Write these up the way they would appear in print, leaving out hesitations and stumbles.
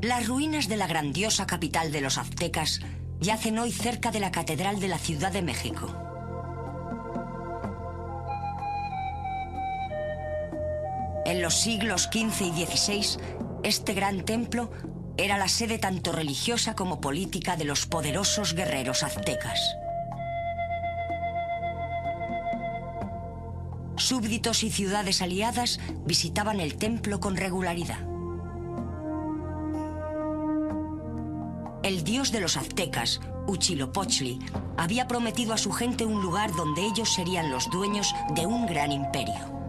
Las ruinas de la grandiosa capital de los aztecas yacen hoy cerca de la Catedral de la Ciudad de México. En los siglos XV y XVI, este gran templo era la sede tanto religiosa como política de los poderosos guerreros aztecas. Súbditos y ciudades aliadas visitaban el templo con regularidad. El dios de los aztecas, Huitzilopochtli, había prometido a su gente un lugar donde ellos serían los dueños de un gran imperio.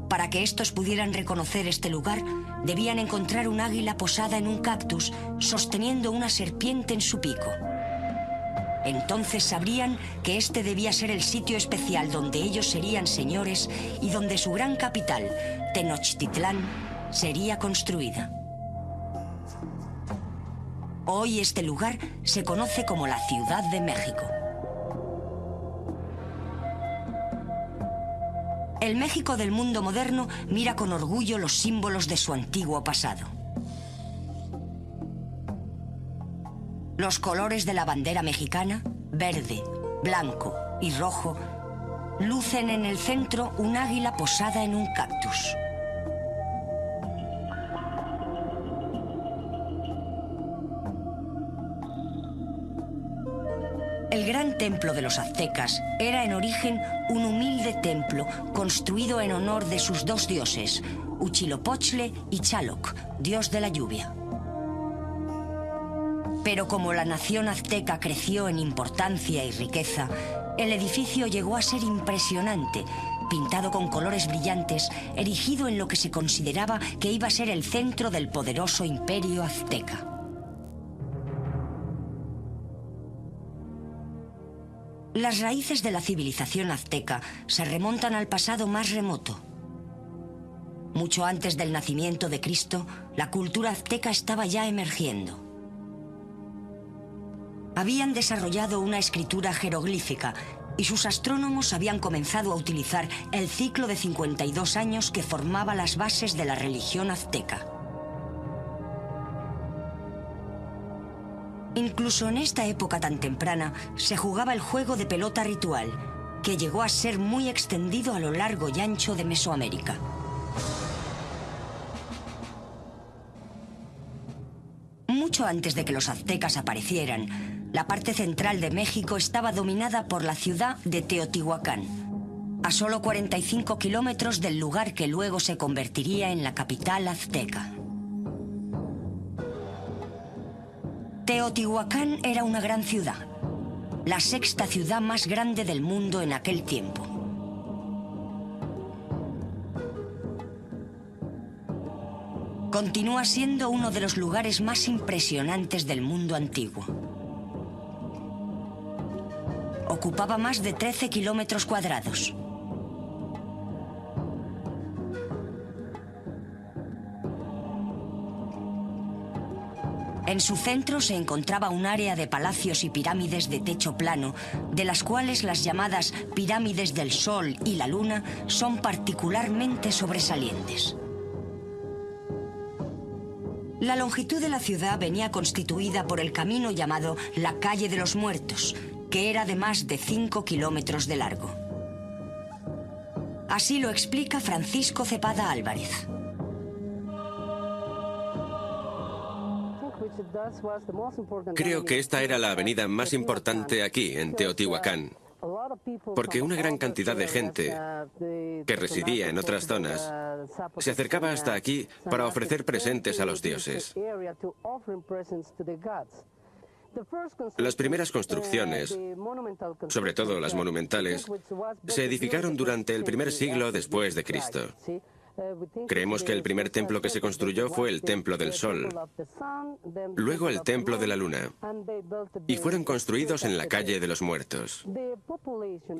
Para que estos pudieran reconocer este lugar, debían encontrar un águila posada en un cactus, sosteniendo una serpiente en su pico. Entonces sabrían que este debía ser el sitio especial donde ellos serían señores y donde su gran capital, Tenochtitlán, sería construida. Hoy este lugar se conoce como la Ciudad de México. El México del mundo moderno mira con orgullo los símbolos de su antiguo pasado. Los colores de la bandera mexicana, verde, blanco y rojo, lucen en el centro un águila posada en un cactus. El gran templo de los aztecas era en origen un humilde templo construido en honor de sus dos dioses, Huitzilopochtli y Tlaloc, dios de la lluvia. Pero como la nación azteca creció en importancia y riqueza, el edificio llegó a ser impresionante, pintado con colores brillantes, erigido en lo que se consideraba que iba a ser el centro del poderoso imperio azteca. Las raíces de la civilización azteca se remontan al pasado más remoto. Mucho antes del nacimiento de Cristo, la cultura azteca estaba ya emergiendo. Habían desarrollado una escritura jeroglífica y sus astrónomos habían comenzado a utilizar el ciclo de 52 años que formaba las bases de la religión azteca. Incluso en esta época tan temprana se jugaba el juego de pelota ritual, que llegó a ser muy extendido a lo largo y ancho de Mesoamérica. Mucho antes de que los aztecas aparecieran, la parte central de México estaba dominada por la ciudad de Teotihuacán, a solo 45 kilómetros del lugar que luego se convertiría en la capital azteca. Teotihuacán era una gran ciudad, la sexta ciudad más grande del mundo en aquel tiempo. Continúa siendo uno de los lugares más impresionantes del mundo antiguo. Ocupaba más de 13 kilómetros cuadrados. En su centro se encontraba un área de palacios y pirámides de techo plano, de las cuales las llamadas pirámides del Sol y la Luna son particularmente sobresalientes. La longitud de la ciudad venía constituida por el camino llamado la Calle de los Muertos, que era de más de 5 kilómetros de largo. Así lo explica Francisco Cepada Álvarez. Creo que esta era la avenida más importante aquí, en Teotihuacán, porque una gran cantidad de gente que residía en otras zonas se acercaba hasta aquí para ofrecer presentes a los dioses. Las primeras construcciones, sobre todo las monumentales, se edificaron durante el primer siglo después de Cristo. Creemos que el primer templo que se construyó fue el Templo del Sol, luego el Templo de la Luna, y fueron construidos en la Calle de los Muertos.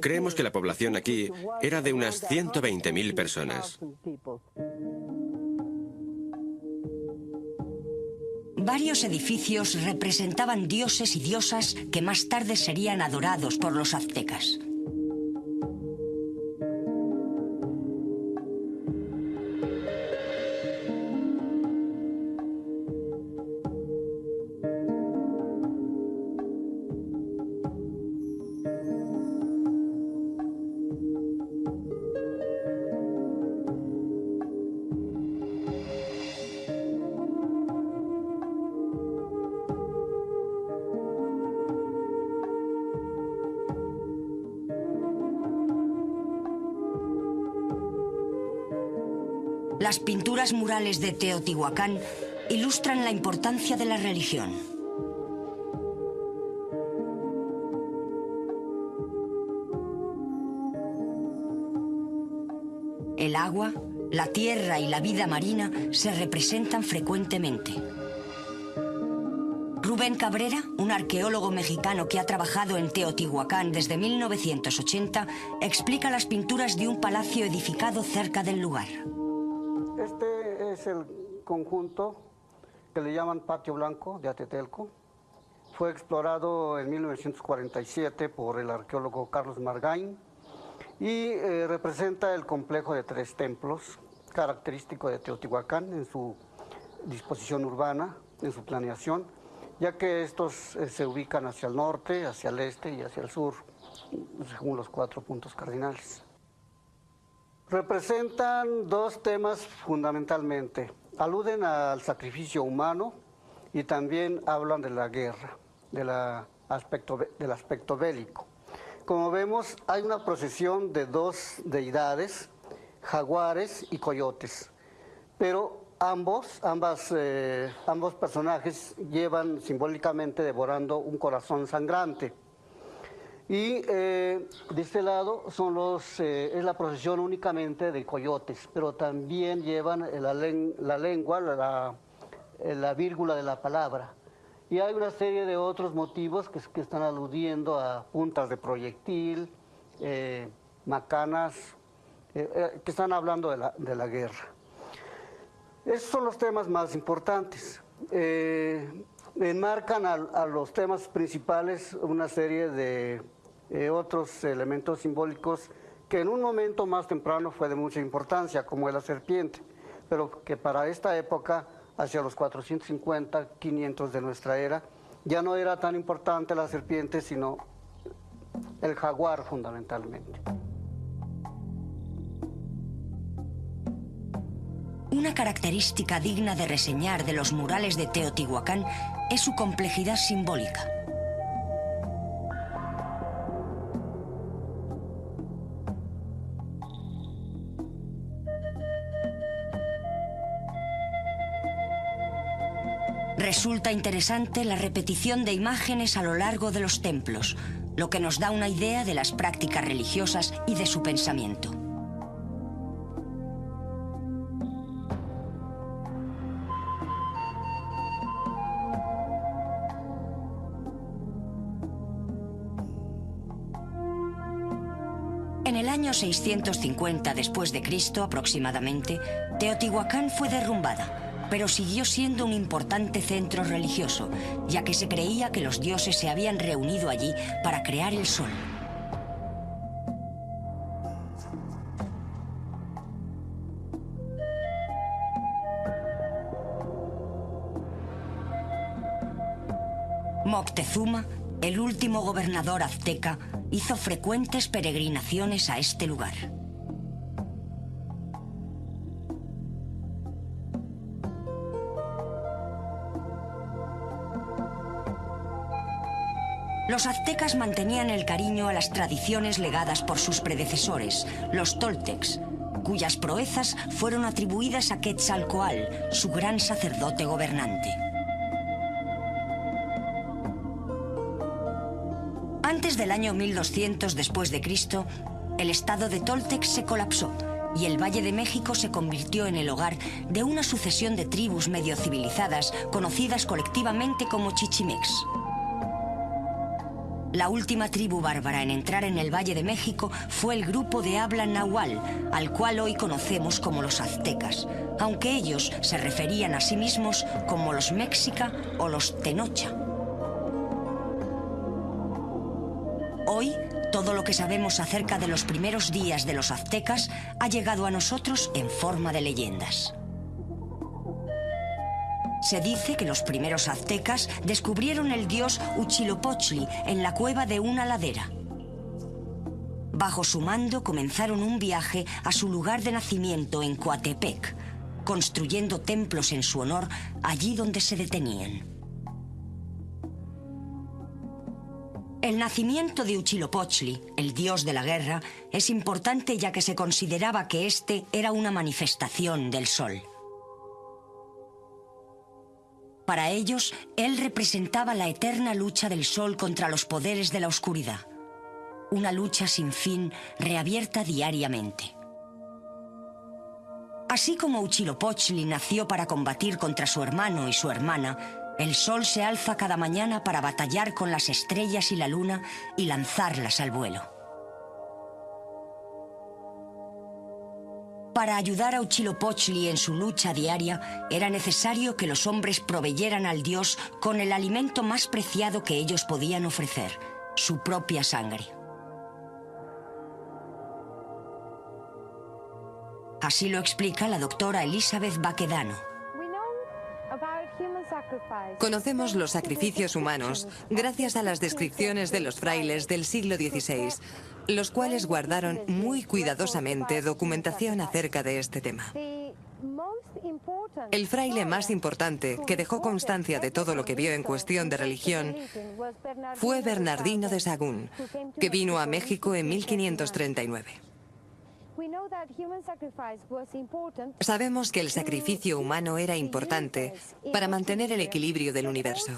Creemos que la población aquí era de unas 120.000 personas. Varios edificios representaban dioses y diosas que más tarde serían adorados por los aztecas. Las pinturas murales de Teotihuacán ilustran la importancia de la religión. El agua, la tierra y la vida marina se representan frecuentemente. Rubén Cabrera, un arqueólogo mexicano que ha trabajado en Teotihuacán desde 1980, explica las pinturas de un palacio edificado cerca del lugar. Este es el conjunto que le llaman Patio Blanco de Atetelco. Fue explorado en 1947 por el arqueólogo Carlos Margain y representa el complejo de 3 templos, característico de Teotihuacán en su disposición urbana, en su planeación, ya que estos se ubican hacia el norte, hacia el este y hacia el sur, según los 4 puntos cardinales. Representan 2 temas fundamentalmente. Aluden al sacrificio humano y también hablan de la guerra, del aspecto bélico. Como vemos, hay una procesión de 2 deidades, jaguares y coyotes, pero ambos personajes llevan simbólicamente devorando un corazón sangrante. Y de este lado es la procesión únicamente de coyotes, pero también llevan la lengua, la vírgula de la palabra. Y hay una serie de otros motivos que están aludiendo a puntas de proyectil, macanas, que están hablando de la guerra. Esos son los temas más importantes. Enmarcan a los temas principales una serie de otros elementos simbólicos que en un momento más temprano fue de mucha importancia, como la serpiente, pero que para esta época, hacia los 450, 500 de nuestra era, ya no era tan importante la serpiente, sino el jaguar fundamentalmente. Una característica digna de reseñar de los murales de Teotihuacán es su complejidad simbólica. Resulta interesante la repetición de imágenes a lo largo de los templos, lo que nos da una idea de las prácticas religiosas y de su pensamiento. En el año 650 después de Cristo aproximadamente, Teotihuacán fue derrumbada, pero siguió siendo un importante centro religioso, ya que se creía que los dioses se habían reunido allí para crear el sol. Moctezuma, el último gobernador azteca, hizo frecuentes peregrinaciones a este lugar. Los aztecas mantenían el cariño a las tradiciones legadas por sus predecesores, los toltecs, cuyas proezas fueron atribuidas a Quetzalcóatl, su gran sacerdote gobernante. Antes del año 1200 después de Cristo, el estado de Toltec se colapsó y el Valle de México se convirtió en el hogar de una sucesión de tribus medio civilizadas conocidas colectivamente como chichimecs. La última tribu bárbara en entrar en el Valle de México fue el grupo de habla nahual, al cual hoy conocemos como los aztecas, aunque ellos se referían a sí mismos como los mexica o los tenocha. Hoy, todo lo que sabemos acerca de los primeros días de los aztecas ha llegado a nosotros en forma de leyendas. Se dice que los primeros aztecas descubrieron el dios Huitzilopochtli en la cueva de una ladera. Bajo su mando comenzaron un viaje a su lugar de nacimiento en Coatepec, construyendo templos en su honor allí donde se detenían. El nacimiento de Huitzilopochtli, el dios de la guerra, es importante ya que se consideraba que este era una manifestación del sol. Para ellos, él representaba la eterna lucha del sol contra los poderes de la oscuridad. Una lucha sin fin, reabierta diariamente. Así como Huitzilopochtli nació para combatir contra su hermano y su hermana, el sol se alza cada mañana para batallar con las estrellas y la luna y lanzarlas al vuelo. Para ayudar a Huitzilopochtli en su lucha diaria, era necesario que los hombres proveyeran al dios con el alimento más preciado que ellos podían ofrecer, su propia sangre. Así lo explica la doctora Elizabeth Baquedano. Conocemos los sacrificios humanos gracias a las descripciones de los frailes del siglo XVI, los cuales guardaron muy cuidadosamente documentación acerca de este tema. El fraile más importante, que dejó constancia de todo lo que vio en cuestión de religión, fue Bernardino de Sahagún, que vino a México en 1539. Sabemos que el sacrificio humano era importante para mantener el equilibrio del universo,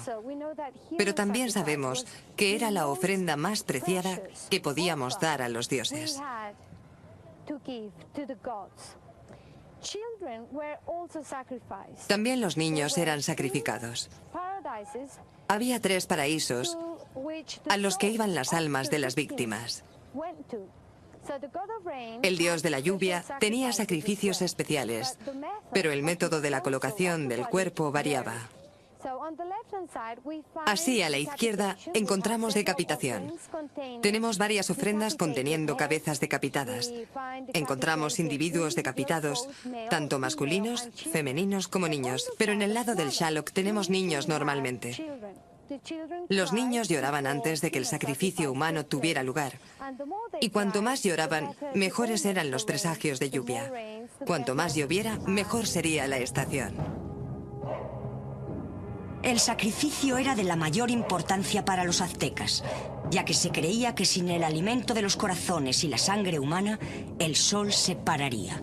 pero también sabemos que era la ofrenda más preciada que podíamos dar a los dioses. También los niños eran sacrificados. Había 3 paraísos a los que iban las almas de las víctimas. El dios de la lluvia tenía sacrificios especiales, pero el método de la colocación del cuerpo variaba. Así, a la izquierda, encontramos decapitación. Tenemos varias ofrendas conteniendo cabezas decapitadas. Encontramos individuos decapitados, tanto masculinos, femeninos como niños, pero en el lado del Xalok tenemos niños normalmente. Los niños lloraban antes de que el sacrificio humano tuviera lugar. Y cuanto más lloraban, mejores eran los presagios de lluvia. Cuanto más lloviera, mejor sería la estación. El sacrificio era de la mayor importancia para los aztecas, ya que se creía que sin el alimento de los corazones y la sangre humana, el sol se pararía.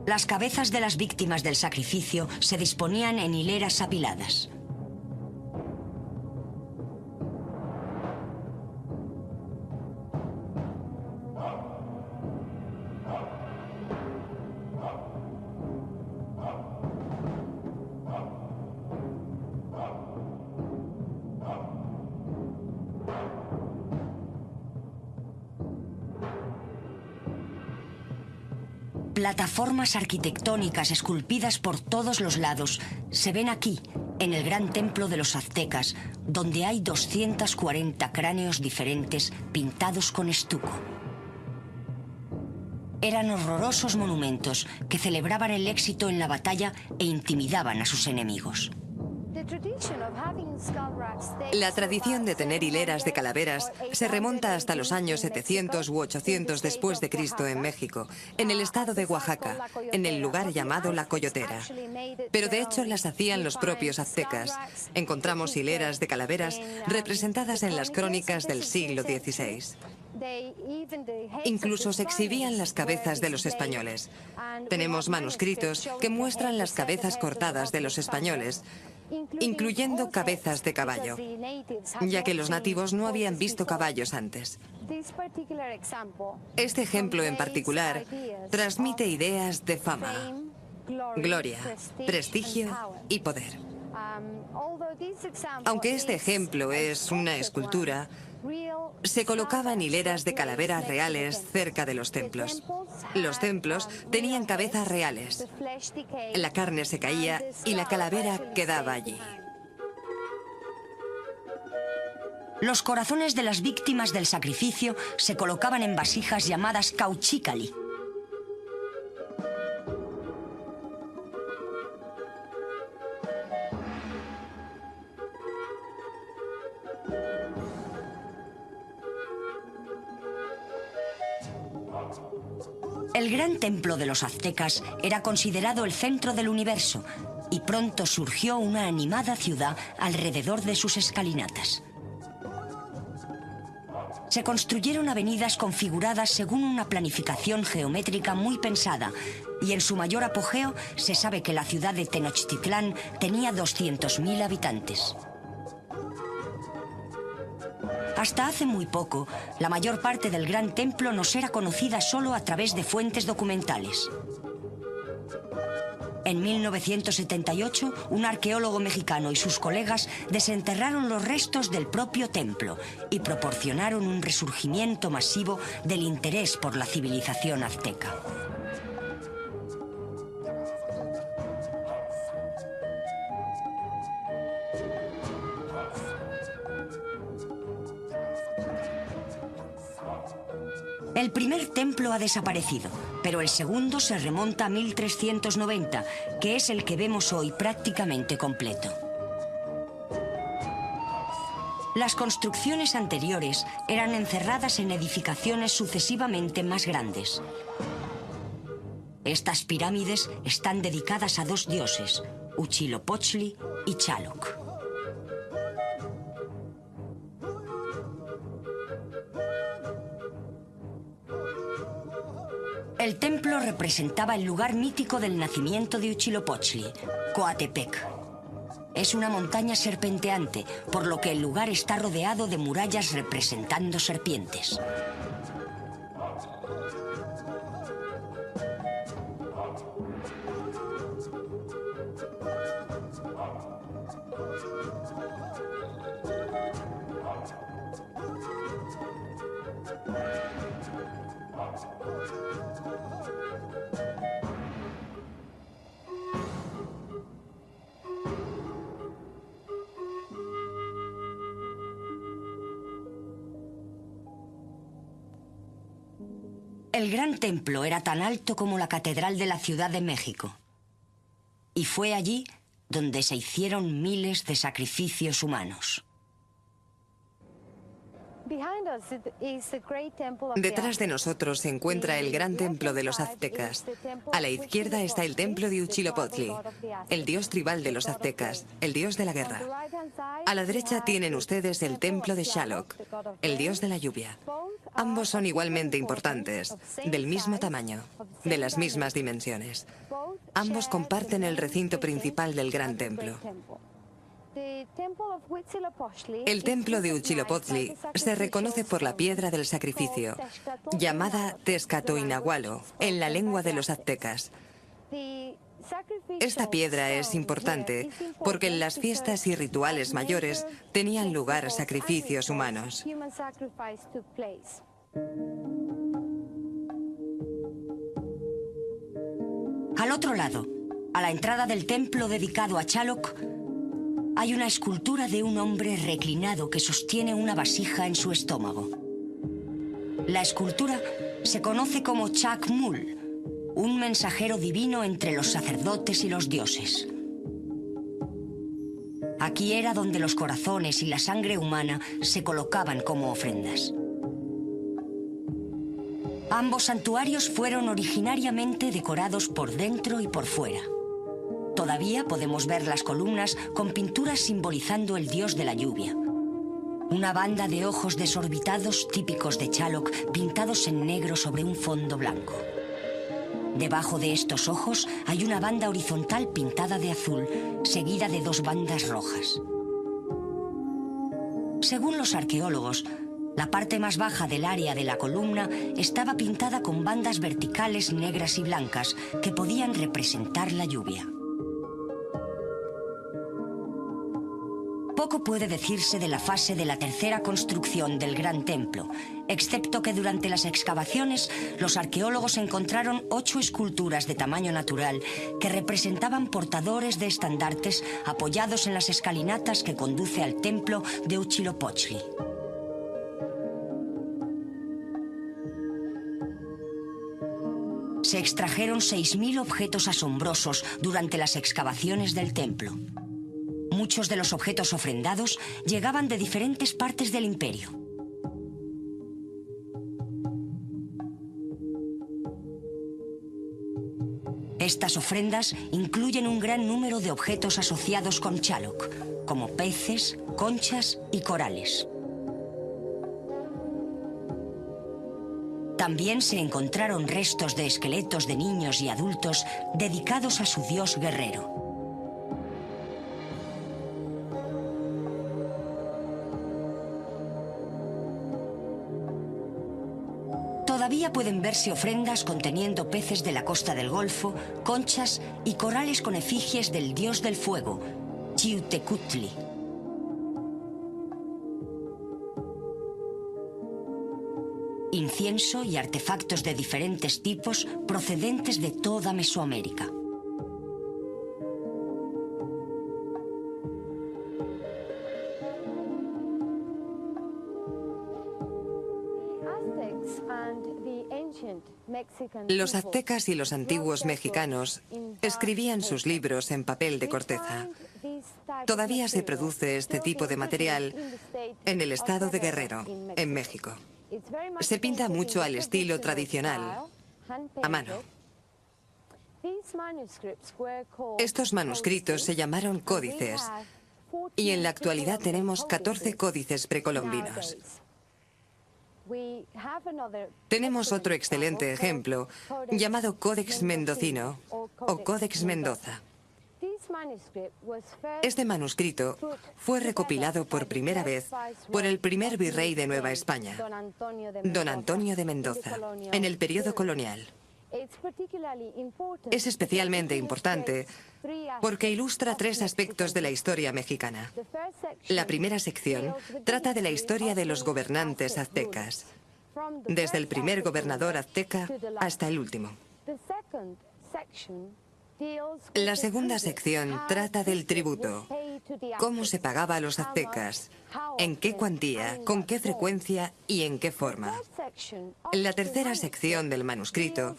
Las cabezas de las víctimas del sacrificio se disponían en hileras apiladas. Plataformas arquitectónicas esculpidas por todos los lados se ven aquí, en el gran templo de los aztecas, donde hay 240 cráneos diferentes pintados con estuco. Eran horrorosos monumentos que celebraban el éxito en la batalla e intimidaban a sus enemigos. La tradición de tener hileras de calaveras se remonta hasta los años 700 u 800 después de Cristo en México, en el estado de Oaxaca, en el lugar llamado La Coyotera. Pero de hecho las hacían los propios aztecas. Encontramos hileras de calaveras representadas en las crónicas del siglo XVI. Incluso se exhibían las cabezas de los españoles. Tenemos manuscritos que muestran las cabezas cortadas de los españoles, incluyendo cabezas de caballo, ya que los nativos no habían visto caballos antes. Este ejemplo en particular transmite ideas de fama, gloria, prestigio y poder. Aunque este ejemplo es una escultura, se colocaban hileras de calaveras reales cerca de los templos. Los templos tenían cabezas reales. La carne se caía y la calavera quedaba allí. Los corazones de las víctimas del sacrificio se colocaban en vasijas llamadas cauchícali. El gran templo de los aztecas era considerado el centro del universo y pronto surgió una animada ciudad alrededor de sus escalinatas. Se construyeron avenidas configuradas según una planificación geométrica muy pensada, y en su mayor apogeo se sabe que la ciudad de Tenochtitlán tenía 200.000 habitantes. Hasta hace muy poco, la mayor parte del Gran Templo nos era conocida solo a través de fuentes documentales. En 1978, un arqueólogo mexicano y sus colegas desenterraron los restos del propio templo y proporcionaron un resurgimiento masivo del interés por la civilización azteca. El primer templo ha desaparecido, pero el segundo se remonta a 1390, que es el que vemos hoy prácticamente completo. Las construcciones anteriores eran encerradas en edificaciones sucesivamente más grandes. Estas pirámides están dedicadas a dos dioses, Huitzilopochtli y Xaloc. El templo representaba el lugar mítico del nacimiento de Huitzilopochtli, Coatepec. Es una montaña serpenteante, por lo que el lugar está rodeado de murallas representando serpientes. El Gran Templo era tan alto como la Catedral de la Ciudad de México. Y fue allí donde se hicieron miles de sacrificios humanos. Detrás de nosotros se encuentra el gran templo de los aztecas. A la izquierda está el templo de Huitzilopochtli, el dios tribal de los aztecas, el dios de la guerra. A la derecha tienen ustedes el templo de Xaloc, el dios de la lluvia. Ambos son igualmente importantes, del mismo tamaño, de las mismas dimensiones. Ambos comparten el recinto principal del gran templo. El templo de Huitzilopochtli se reconoce por la piedra del sacrificio, llamada Tezcatoinahualo, en la lengua de los aztecas. Esta piedra es importante porque en las fiestas y rituales mayores tenían lugar sacrificios humanos. Al otro lado, a la entrada del templo dedicado a Xaloc, hay una escultura de un hombre reclinado que sostiene una vasija en su estómago. La escultura se conoce como Chacmul, un mensajero divino entre los sacerdotes y los dioses. Aquí era donde los corazones y la sangre humana se colocaban como ofrendas. Ambos santuarios fueron originariamente decorados por dentro y por fuera. Todavía podemos ver las columnas con pinturas simbolizando el dios de la lluvia. Una banda de ojos desorbitados típicos de Xaloc pintados en negro sobre un fondo blanco. Debajo de estos ojos hay una banda horizontal pintada de azul, seguida de dos bandas rojas. Según los arqueólogos, la parte más baja del área de la columna estaba pintada con bandas verticales negras y blancas que podían representar la lluvia. Poco puede decirse de la fase de la tercera construcción del Gran Templo, excepto que durante las excavaciones los arqueólogos encontraron 8 esculturas de tamaño natural que representaban portadores de estandartes apoyados en las escalinatas que conduce al templo de Huitzilopochtli. Se extrajeron 6.000 objetos asombrosos durante las excavaciones del templo. Muchos de los objetos ofrendados llegaban de diferentes partes del imperio. Estas ofrendas incluyen un gran número de objetos asociados con Xaloc, como peces, conchas y corales. También se encontraron restos de esqueletos de niños y adultos dedicados a su dios guerrero. Todavía pueden verse ofrendas conteniendo peces de la costa del Golfo, conchas y corales con efigies del dios del fuego, Xiuhtecutli. Incienso y artefactos de diferentes tipos procedentes de toda Mesoamérica. Los aztecas y los antiguos mexicanos escribían sus libros en papel de corteza. Todavía se produce este tipo de material en el estado de Guerrero, en México. Se pinta mucho al estilo tradicional, a mano. Estos manuscritos se llamaron códices y en la actualidad tenemos 14 códices precolombinos. Tenemos otro excelente ejemplo llamado Códex Mendocino o Códex Mendoza. Este manuscrito fue recopilado por primera vez por el primer virrey de Nueva España, don Antonio de Mendoza, en el periodo colonial. Es especialmente importante porque ilustra 3 aspectos de la historia mexicana. La primera sección trata de la historia de los gobernantes aztecas, desde el primer gobernador azteca hasta el último. La segunda sección trata del tributo, cómo se pagaba a los aztecas, en qué cuantía, con qué frecuencia y en qué forma. La tercera sección del manuscrito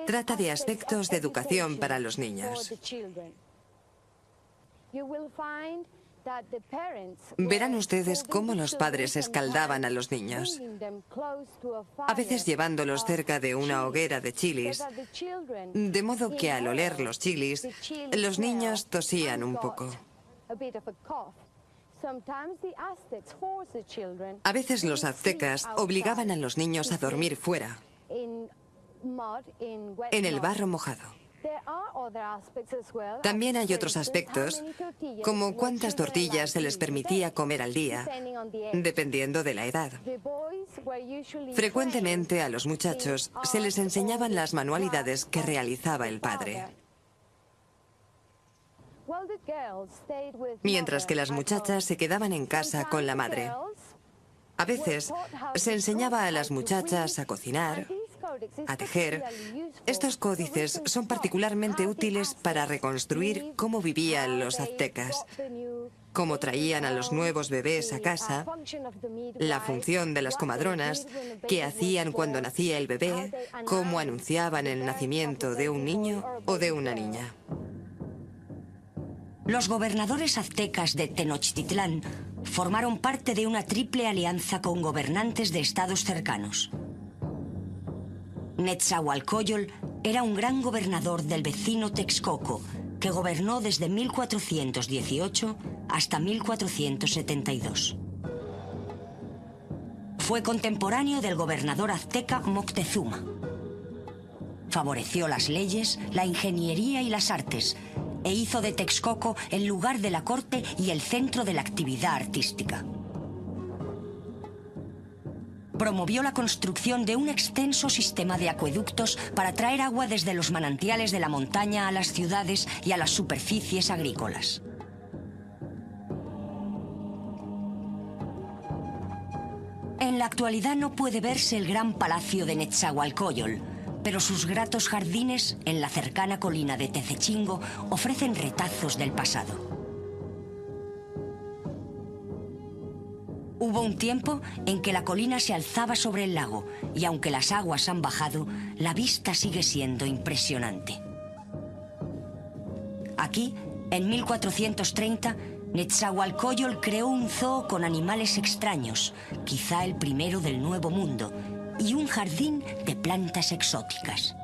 trata de aspectos de educación para los niños. Verán ustedes cómo los padres escaldaban a los niños, a veces llevándolos cerca de una hoguera de chilis, de modo que al oler los chilis, los niños tosían un poco. A veces los aztecas obligaban a los niños a dormir fuera, en el barro mojado. También hay otros aspectos, como cuántas tortillas se les permitía comer al día, dependiendo de la edad. Frecuentemente a los muchachos se les enseñaban las manualidades que realizaba el padre, mientras que las muchachas se quedaban en casa con la madre. A veces se enseñaba a las muchachas a cocinar, a tejer. Estos códices son particularmente útiles para reconstruir cómo vivían los aztecas, cómo traían a los nuevos bebés a casa, la función de las comadronas, qué hacían cuando nacía el bebé, cómo anunciaban el nacimiento de un niño o de una niña. Los gobernadores aztecas de Tenochtitlán formaron parte de una triple alianza con gobernantes de estados cercanos. Netzahualcóyotl era un gran gobernador del vecino Texcoco, que gobernó desde 1418 hasta 1472. Fue contemporáneo del gobernador azteca Moctezuma. Favoreció las leyes, la ingeniería y las artes, e hizo de Texcoco el lugar de la corte y el centro de la actividad artística. Promovió la construcción de un extenso sistema de acueductos para traer agua desde los manantiales de la montaña a las ciudades y a las superficies agrícolas. En la actualidad no puede verse el gran palacio de Netzahualcóyotl, pero sus gratos jardines en la cercana colina de Tezechingo ofrecen retazos del pasado. Hubo un tiempo en que la colina se alzaba sobre el lago y aunque las aguas han bajado, la vista sigue siendo impresionante. Aquí, en 1430, Netzahualcóyotl creó un zoo con animales extraños, quizá el primero del Nuevo Mundo, y un jardín de plantas exóticas.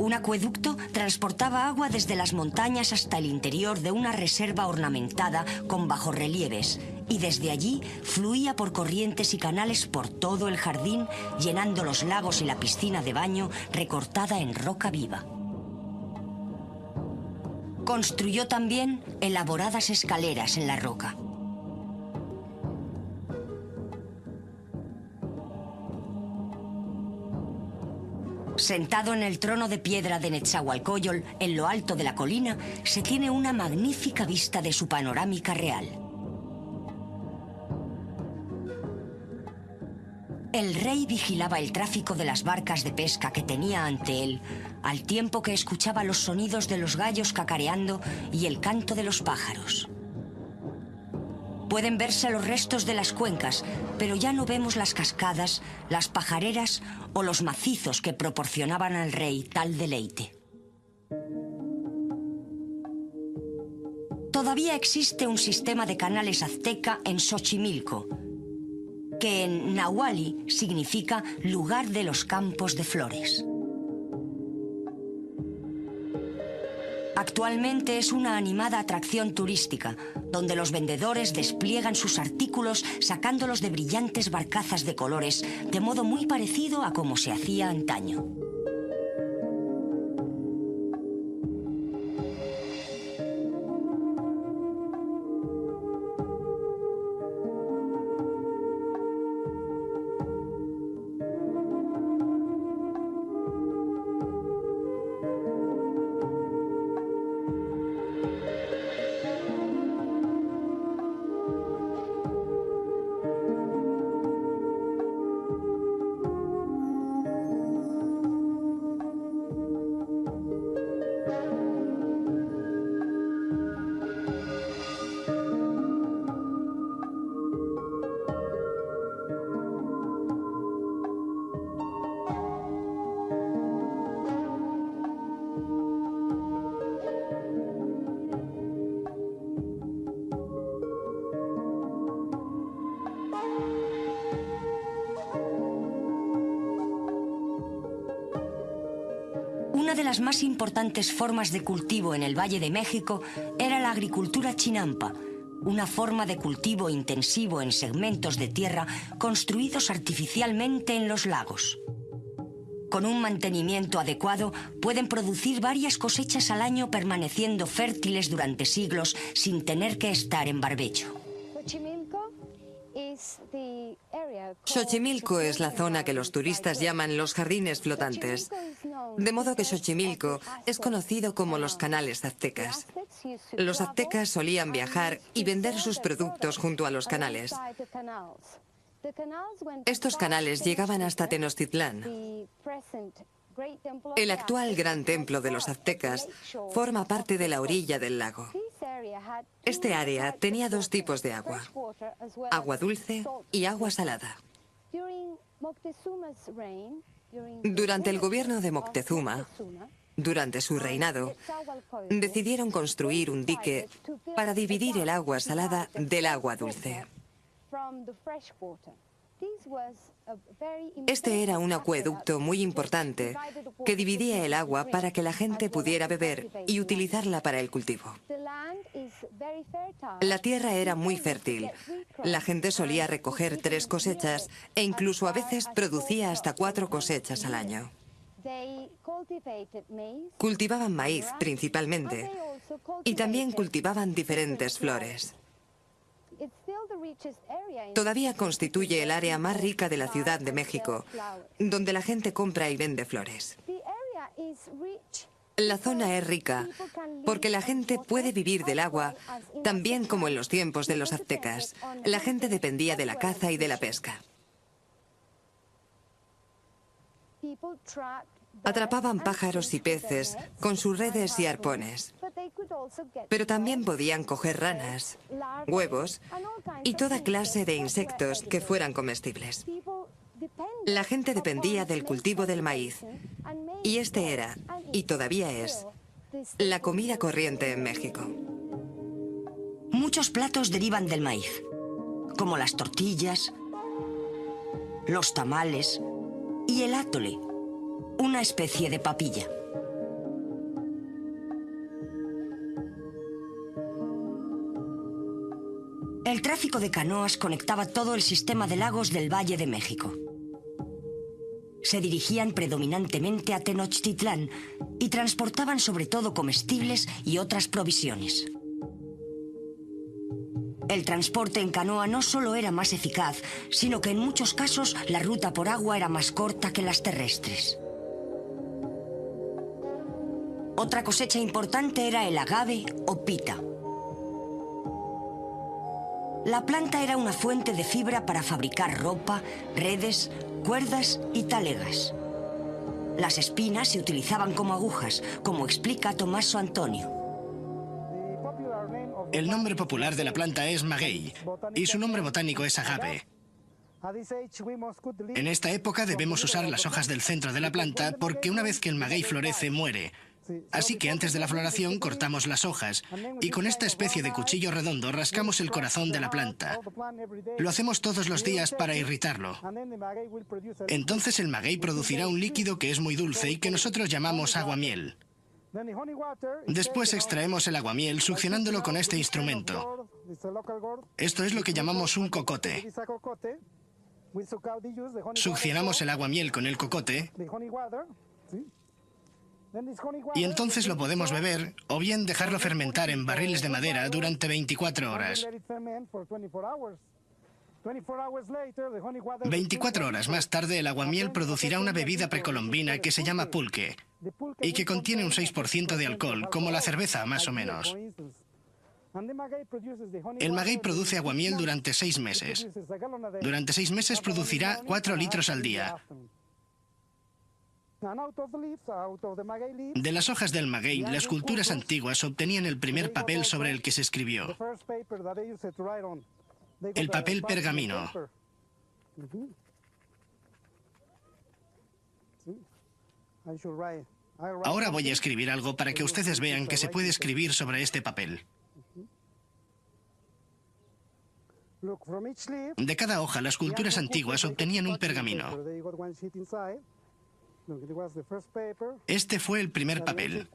Un acueducto transportaba agua desde las montañas hasta el interior de una reserva ornamentada con bajorrelieves, y desde allí fluía por corrientes y canales por todo el jardín, llenando los lagos y la piscina de baño recortada en roca viva. Construyó también elaboradas escaleras en la roca. Sentado en el trono de piedra de Netzahualcóyotl, en lo alto de la colina, se tiene una magnífica vista de su panorámica real. El rey vigilaba el tráfico de las barcas de pesca que tenía ante él, al tiempo que escuchaba los sonidos de los gallos cacareando y el canto de los pájaros. Pueden verse los restos de las cuencas, pero ya no vemos las cascadas, las pajareras o los macizos que proporcionaban al rey tal deleite. Todavía existe un sistema de canales azteca en Xochimilco, que en nahuali significa lugar de los campos de flores. Actualmente es una animada atracción turística, donde los vendedores despliegan sus artículos sacándolos de brillantes barcazas de colores, de modo muy parecido a como se hacía antaño. Una de las más importantes formas de cultivo en el Valle de México era la agricultura chinampa, una forma de cultivo intensivo en segmentos de tierra construidos artificialmente en los lagos. Con un mantenimiento adecuado pueden producir varias cosechas al año permaneciendo fértiles durante siglos sin tener que estar en barbecho. Xochimilco es la zona que los turistas llaman los jardines flotantes, de modo que Xochimilco es conocido como los canales aztecas. Los aztecas solían viajar y vender sus productos junto a los canales. Estos canales llegaban hasta Tenochtitlán. El actual gran templo de los aztecas forma parte de la orilla del lago. Este área tenía dos tipos de agua: agua dulce y agua salada. Durante el gobierno de Moctezuma, durante su reinado, decidieron construir un dique para dividir el agua salada del agua dulce. Este era un acueducto muy importante que dividía el agua para que la gente pudiera beber y utilizarla para el cultivo. La tierra era muy fértil. La gente solía recoger 3 cosechas e incluso a veces producía hasta 4 cosechas al año. Cultivaban maíz principalmente y también cultivaban diferentes flores. Todavía constituye el área más rica de la Ciudad de México, donde la gente compra y vende flores. La zona es rica porque la gente puede vivir del agua, también como en los tiempos de los aztecas. La gente dependía de la caza y de la pesca. Atrapaban pájaros y peces con sus redes y arpones. Pero también podían coger ranas, huevos y toda clase de insectos que fueran comestibles. La gente dependía del cultivo del maíz, y este era, y todavía es, la comida corriente en México. Muchos platos derivan del maíz, como las tortillas, los tamales y el atole, una especie de papilla. El tráfico de canoas conectaba todo el sistema de lagos del Valle de México. Se dirigían predominantemente a Tenochtitlán y transportaban sobre todo comestibles y otras provisiones. El transporte en canoa no solo era más eficaz, sino que en muchos casos la ruta por agua era más corta que las terrestres. Otra cosecha importante era el agave o pita. La planta era una fuente de fibra para fabricar ropa, redes, cuerdas y talegas. Las espinas se utilizaban como agujas, como explica Tommaso Antonio. El nombre popular de la planta es maguey y su nombre botánico es agave. En esta época debemos usar las hojas del centro de la planta porque una vez que el maguey florece, muere. Así que antes de la floración cortamos las hojas y con esta especie de cuchillo redondo rascamos el corazón de la planta. Lo hacemos todos los días para irritarlo. Entonces el maguey producirá un líquido que es muy dulce y que nosotros llamamos aguamiel. Después extraemos el aguamiel succionándolo con este instrumento. Esto es lo que llamamos un cocote. Succionamos el aguamiel con el cocote y entonces lo podemos beber o bien dejarlo fermentar en barriles de madera durante 24 horas. 24 horas más tarde el aguamiel producirá una bebida precolombina que se llama pulque y que contiene un 6% de alcohol, como la cerveza más o menos. El maguey produce aguamiel durante 6 meses. Durante 6 meses producirá 4 litros al día. De las hojas del maguey, las culturas antiguas obtenían el primer papel sobre el que se escribió. El papel pergamino. Ahora voy a escribir algo para que ustedes vean que se puede escribir sobre este papel. De cada hoja, las culturas antiguas obtenían un pergamino. Este fue el primer papel.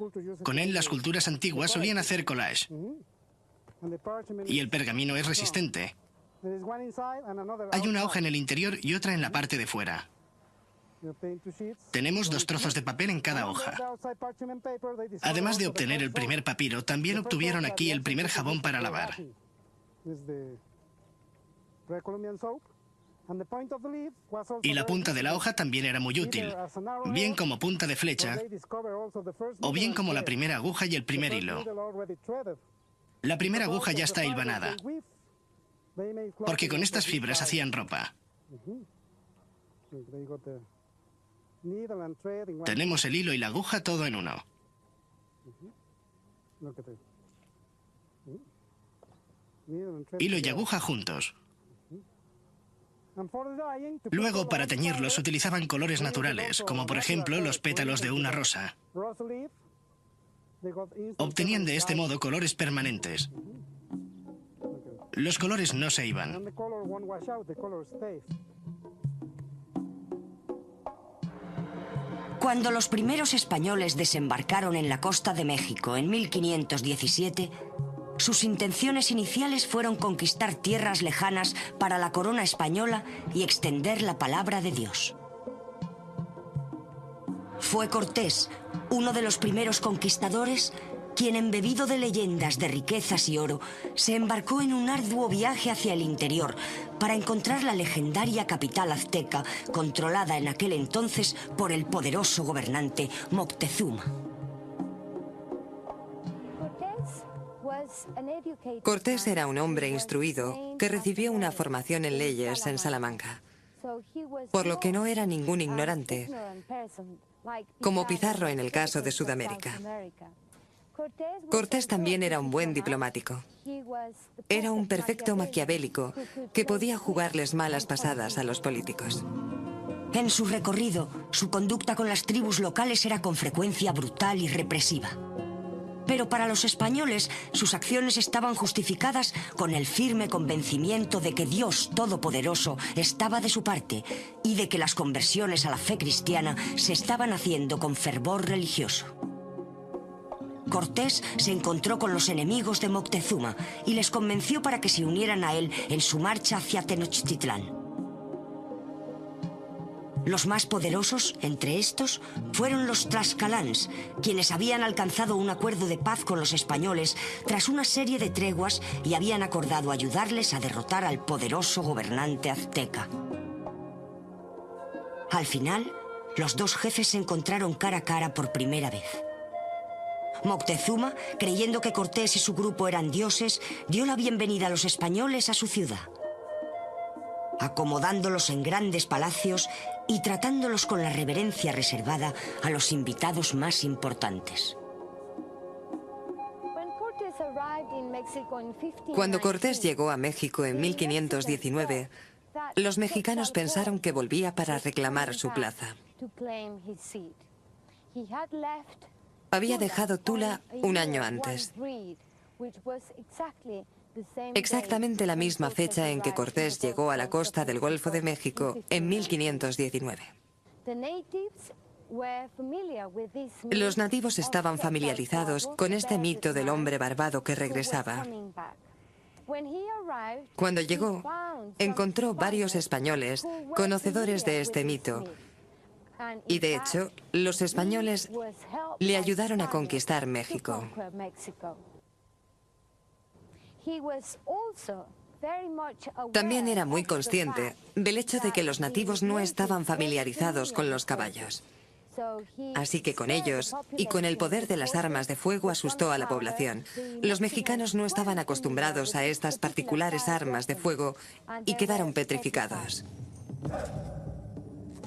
Con él, las culturas antiguas solían hacer collage. Y el pergamino es resistente. Hay una hoja en el interior y otra en la parte de fuera. Tenemos 2 trozos de papel en cada hoja. Además de obtener el primer papiro, también obtuvieron aquí el primer jabón para lavar. Y la punta de la hoja también era muy útil, bien como punta de flecha, o bien como la primera aguja y el primer hilo. La primera aguja ya está hilvanada, porque con estas fibras hacían ropa. Tenemos el hilo y la aguja todo en uno. Hilo y aguja juntos. Luego, para teñirlos, utilizaban colores naturales, como por ejemplo los pétalos de una rosa. Obtenían de este modo colores permanentes. Los colores no se iban. Cuando los primeros españoles desembarcaron en la costa de México en 1517, sus intenciones iniciales fueron conquistar tierras lejanas para la corona española y extender la palabra de Dios. Fue Cortés, uno de los primeros conquistadores, quien, embebido de leyendas de riquezas y oro, se embarcó en un arduo viaje hacia el interior para encontrar la legendaria capital azteca, controlada en aquel entonces por el poderoso gobernante Moctezuma. Cortés era un hombre instruido que recibió una formación en leyes en Salamanca, por lo que no era ningún ignorante, como Pizarro en el caso de Sudamérica. Cortés también era un buen diplomático. Era un perfecto maquiavélico que podía jugarles malas pasadas a los políticos. En su recorrido, su conducta con las tribus locales era con frecuencia brutal y represiva. Pero para los españoles, sus acciones estaban justificadas con el firme convencimiento de que Dios Todopoderoso estaba de su parte y de que las conversiones a la fe cristiana se estaban haciendo con fervor religioso. Cortés se encontró con los enemigos de Moctezuma y les convenció para que se unieran a él en su marcha hacia Tenochtitlán. Los más poderosos, entre estos, fueron los tlaxcalans, quienes habían alcanzado un acuerdo de paz con los españoles tras una serie de treguas y habían acordado ayudarles a derrotar al poderoso gobernante azteca. Al final, los dos jefes se encontraron cara a cara por primera vez. Moctezuma, creyendo que Cortés y su grupo eran dioses, dio la bienvenida a los españoles a su ciudad, acomodándolos en grandes palacios y tratándolos con la reverencia reservada a los invitados más importantes. Cuando Cortés llegó a México en 1519, los mexicanos pensaron que volvía para reclamar su plaza. Había dejado Tula un año antes, exactamente la misma fecha en que Cortés llegó a la costa del Golfo de México en 1519. Los nativos estaban familiarizados con este mito del hombre barbado que regresaba. Cuando llegó, encontró varios españoles conocedores de este mito. Y de hecho, los españoles le ayudaron a conquistar México. También era muy consciente del hecho de que los nativos no estaban familiarizados con los caballos. Así que con ellos y con el poder de las armas de fuego asustó a la población. Los mexicanos no estaban acostumbrados a estas particulares armas de fuego y quedaron petrificados.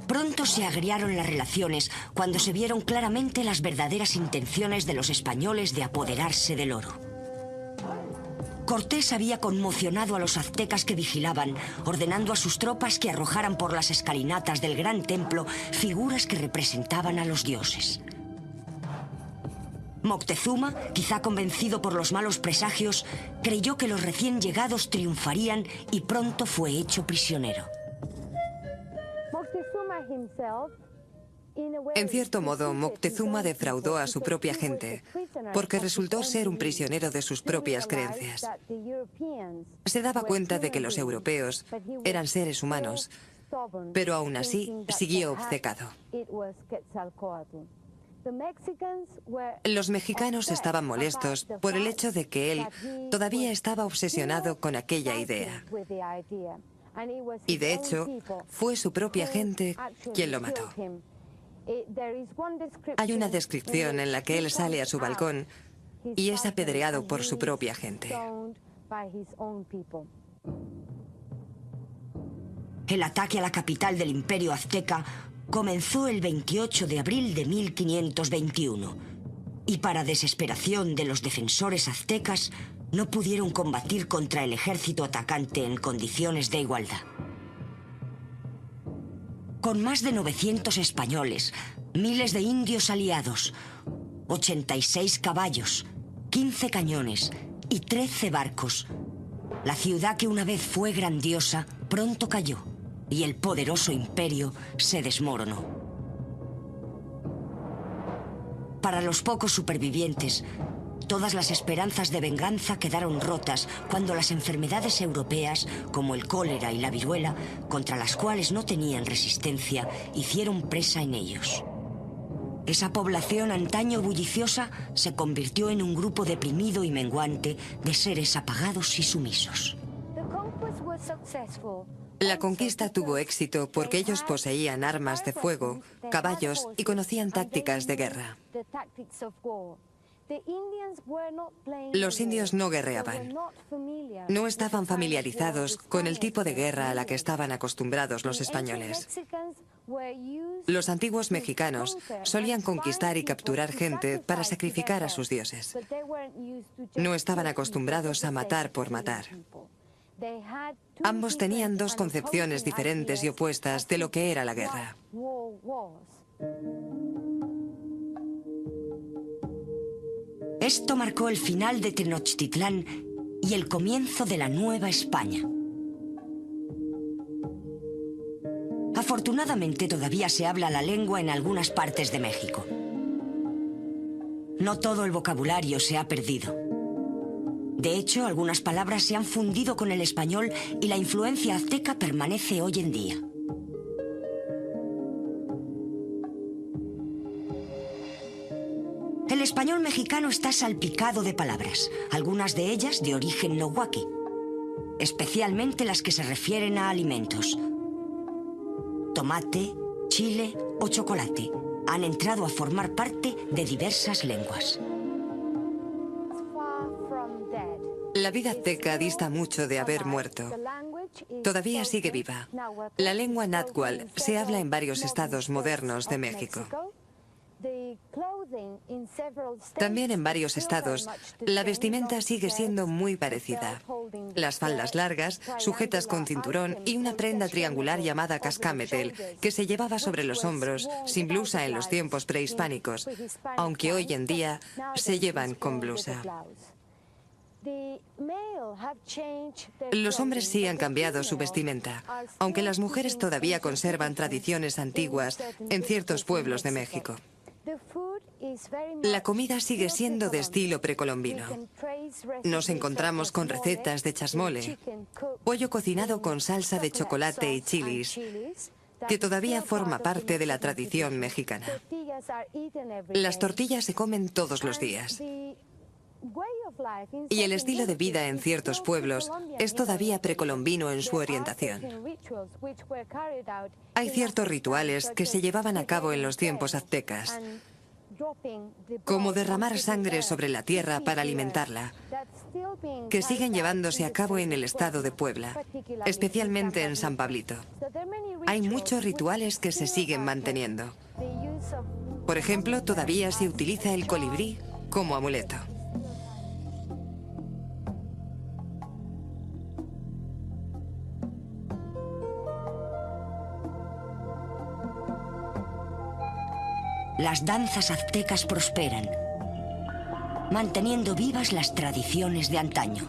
Pronto se agriaron las relaciones cuando se vieron claramente las verdaderas intenciones de los españoles de apoderarse del oro. Cortés había conmocionado a los aztecas que vigilaban, ordenando a sus tropas que arrojaran por las escalinatas del gran templo figuras que representaban a los dioses. Moctezuma, quizá convencido por los malos presagios, creyó que los recién llegados triunfarían y pronto fue hecho prisionero. En cierto modo, Moctezuma defraudó a su propia gente, porque resultó ser un prisionero de sus propias creencias. Se daba cuenta de que los europeos eran seres humanos, pero aún así siguió obcecado. Los mexicanos estaban molestos por el hecho de que él todavía estaba obsesionado con aquella idea. Y de hecho, fue su propia gente quien lo mató. Hay una descripción en la que él sale a su balcón y es apedreado por su propia gente. El ataque a la capital del Imperio Azteca comenzó el 28 de abril de 1521 y para desesperación de los defensores aztecas no pudieron combatir contra el ejército atacante en condiciones de igualdad. Con más de 900 españoles, miles de indios aliados, 86 caballos, 15 cañones y 13 barcos, la ciudad que una vez fue grandiosa pronto cayó y el poderoso imperio se desmoronó. Para los pocos supervivientes, todas las esperanzas de venganza quedaron rotas cuando las enfermedades europeas, como el cólera y la viruela, contra las cuales no tenían resistencia, hicieron presa en ellos. Esa población antaño bulliciosa se convirtió en un grupo deprimido y menguante de seres apagados y sumisos. La conquista tuvo éxito porque ellos poseían armas de fuego, caballos y conocían tácticas de guerra. Los indios no guerreaban. No estaban familiarizados con el tipo de guerra a la que estaban acostumbrados los españoles. Los antiguos mexicanos solían conquistar y capturar gente para sacrificar a sus dioses. No estaban acostumbrados a matar por matar. Ambos tenían dos concepciones diferentes y opuestas de lo que era la guerra. Esto marcó el final de Tenochtitlán y el comienzo de la Nueva España. Afortunadamente todavía se habla la lengua en algunas partes de México. No todo el vocabulario se ha perdido. De hecho, algunas palabras se han fundido con el español y la influencia azteca permanece hoy en día. El español mexicano está salpicado de palabras, algunas de ellas de origen nahuatl, especialmente las que se refieren a alimentos. Tomate, chile o chocolate han entrado a formar parte de diversas lenguas. La vida azteca dista mucho de haber muerto. Todavía sigue viva. La lengua náhuatl se habla en varios estados modernos de México. También en varios estados, la vestimenta sigue siendo muy parecida. Las faldas largas, sujetas con cinturón y una prenda triangular llamada cascametel, que se llevaba sobre los hombros, sin blusa en los tiempos prehispánicos, aunque hoy en día se llevan con blusa. Los hombres sí han cambiado su vestimenta, aunque las mujeres todavía conservan tradiciones antiguas en ciertos pueblos de México. La comida sigue siendo de estilo precolombino. Nos encontramos con recetas de chasmole, pollo cocinado con salsa de chocolate y chilis, que todavía forma parte de la tradición mexicana. Las tortillas se comen todos los días. Y el estilo de vida en ciertos pueblos es todavía precolombino en su orientación. Hay ciertos rituales que se llevaban a cabo en los tiempos aztecas, como derramar sangre sobre la tierra para alimentarla, que siguen llevándose a cabo en el estado de Puebla, especialmente en San Pablito. Hay muchos rituales que se siguen manteniendo. Por ejemplo, todavía se utiliza el colibrí como amuleto. Las danzas aztecas prosperan, manteniendo vivas las tradiciones de antaño.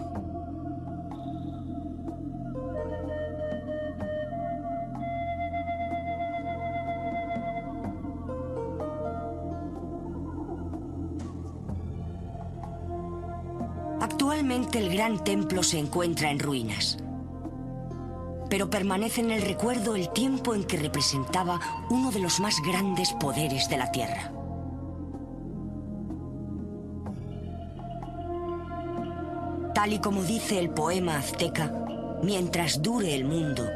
Actualmente el gran templo se encuentra en ruinas, pero permanece en el recuerdo el tiempo en que representaba uno de los más grandes poderes de la Tierra. Tal y como dice el poema azteca, mientras dure el mundo,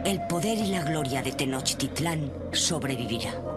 el poder y la gloria de Tenochtitlán sobrevivirá.